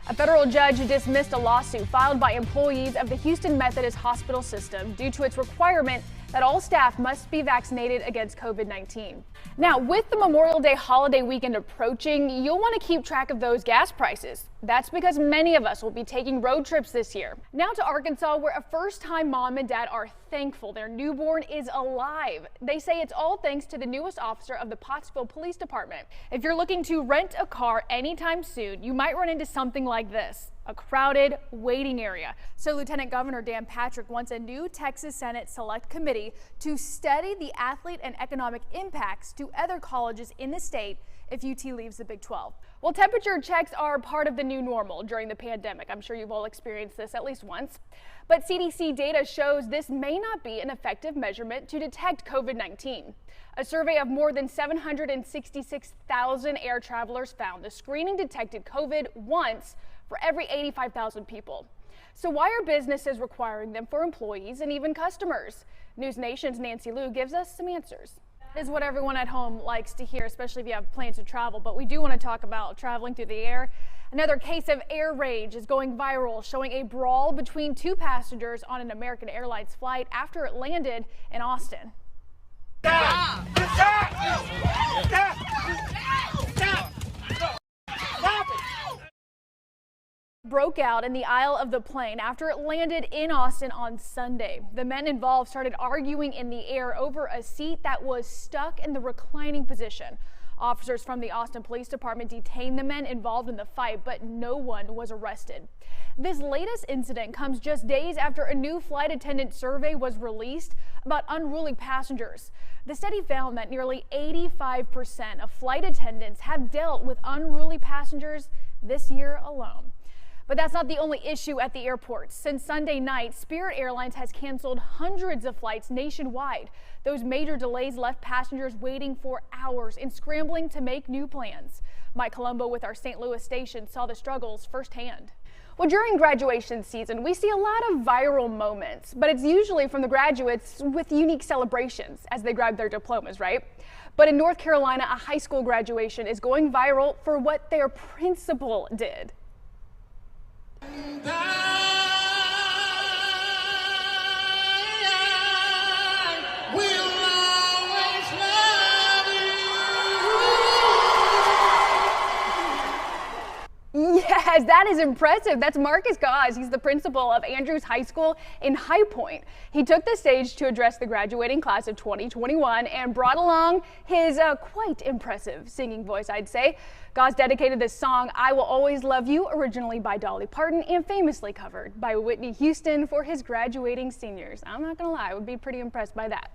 A federal judge dismissed a lawsuit filed by employees of the Houston Methodist Hospital System due to its requirement that all staff must be vaccinated against COVID-19. Now, with the Memorial Day holiday weekend approaching, you'll want to keep track of those gas prices. That's because many of us will be taking road trips this year. Now to Arkansas, where a first-time mom and dad are thankful their newborn is alive. They say it's all thanks to the newest officer of the Pottsville Police Department. If you're looking to rent a car anytime soon, you might run into something like this. A crowded waiting area. So Lieutenant Governor Dan Patrick wants a new Texas Senate Select Committee to study the athlete and economic impacts to other colleges in the state if UT leaves the Big 12. Well, temperature checks are part of the new normal during the pandemic. I'm sure you've all experienced this at least once. But CDC data shows this may not be an effective measurement to detect COVID-19. A survey of more than 766,000 air travelers found the screening detected COVID once for every 85,000 people. So why are businesses requiring them for employees and even customers? News Nation's Nancy Liu gives us some answers. That is what everyone at home likes to hear, especially if you have plans to travel. But we do want to talk about traveling through the air. Another case of air rage is going viral, showing a brawl between two passengers on an American Airlines flight after it landed in Austin. Stop! Stop! Stop! Broke out in the aisle of the plane after it landed in Austin on Sunday. The men involved started arguing in the air over a seat that was stuck in the reclining position. Officers from the Austin Police Department detained the men involved in the fight, but no one was arrested. This latest incident comes just days after a new flight attendant survey was released about unruly passengers. The study found that nearly 85% of flight attendants have dealt with unruly passengers this year alone. But that's not the only issue at the airport. Since Sunday night, Spirit Airlines has canceled hundreds of flights nationwide. Those major delays left passengers waiting for hours and scrambling to make new plans. Mike Colombo with our St. Louis station saw the struggles firsthand. Well, during graduation season, we see a lot of viral moments, but it's usually from the graduates with unique celebrations as they grab their diplomas, right? But in North Carolina, a high school graduation is going viral for what their principal did. Yes, that is impressive. That's Marcus Gause. He's the principal of Andrews High School in High Point. He took the stage to address the graduating class of 2021 and brought along his quite impressive singing voice, I'd say. Gause dedicated this song, "I Will Always Love You," originally by Dolly Parton and famously covered by Whitney Houston, for his graduating seniors. I'm not gonna lie, I would be pretty impressed by that.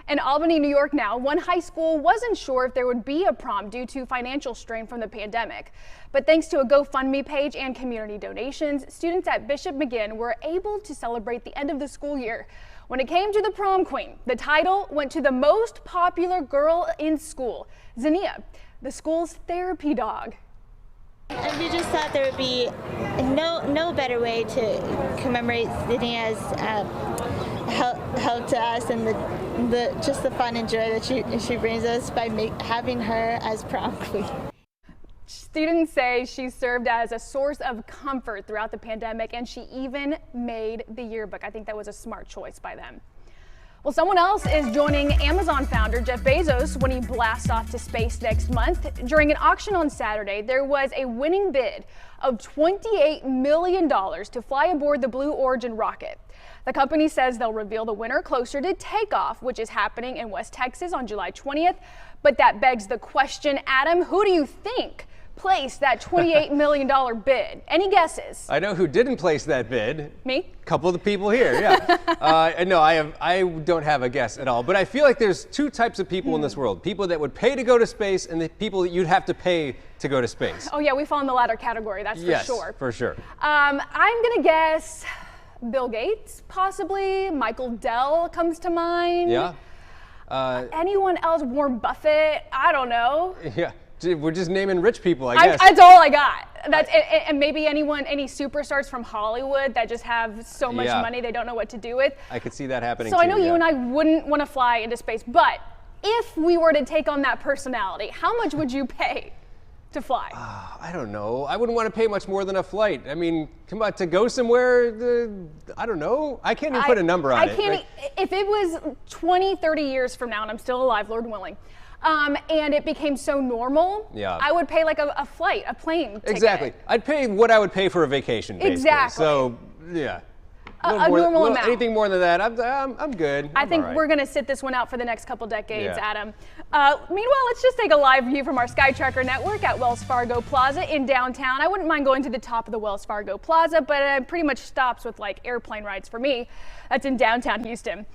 In Albany, New York now, one high school wasn't sure if there would be a prom due to financial strain from the pandemic. But thanks to a GoFundMe page and community donations, students at Bishop McGinn were able to celebrate the end of the school year. When it came to the prom queen, the title went to the most popular girl in school, Zania, the school's therapy dog. And we just thought there would be no better way to commemorate Zania's help to us and just the fun and joy that she brings us by having her as prom queen. Students say she served as a source of comfort throughout the pandemic, and she even made the yearbook. I think that was a smart choice by them. Well, someone else is joining Amazon founder Jeff Bezos when he blasts off to space next month. During an auction on Saturday, there was a winning bid of $28 million to fly aboard the Blue Origin rocket. The company says they'll reveal the winner closer to takeoff, which is happening in West Texas on July 20th. But that begs the question, Adam, who do you think placed that $28 million bid? Any guesses? I know who didn't place that bid. Me? A couple of the people here, yeah. No, I don't have a guess at all. But I feel like there's two types of people in this world. People that would pay to go to space and the people that you'd have to pay to go to space. Oh yeah, we fall in the latter category, that's yes, for sure. for sure. I'm gonna guess Bill Gates, possibly. Michael Dell comes to mind. Yeah. Anyone else? Warren Buffett? I don't know. Yeah. We're just naming rich people, I guess. That's all I got. And maybe any superstars from Hollywood that just have so much money they don't know what to do with. I could see that happening So too, I know you and I wouldn't want to fly into space, but if we were to take on that personality, how much would you pay? to fly? I don't know. I wouldn't want to pay much more than a flight. I mean, come on, to go somewhere, I don't know. I can't even put a number on it. If it was 20, 30 years from now and I'm still alive, Lord willing, and it became so normal, I would pay like a flight, a plane ticket. Exactly. I'd pay what I would pay for a vacation, basically. Exactly. So, yeah. A normal amount. Anything more than that, I'm good. I think we're going to sit this one out for the next couple decades, Adam. Meanwhile, let's just take a live view from our SkyTracker network at Wells Fargo Plaza in downtown. I wouldn't mind going to the top of the Wells Fargo Plaza, but it pretty much stops with like airplane rides for me. That's in downtown Houston.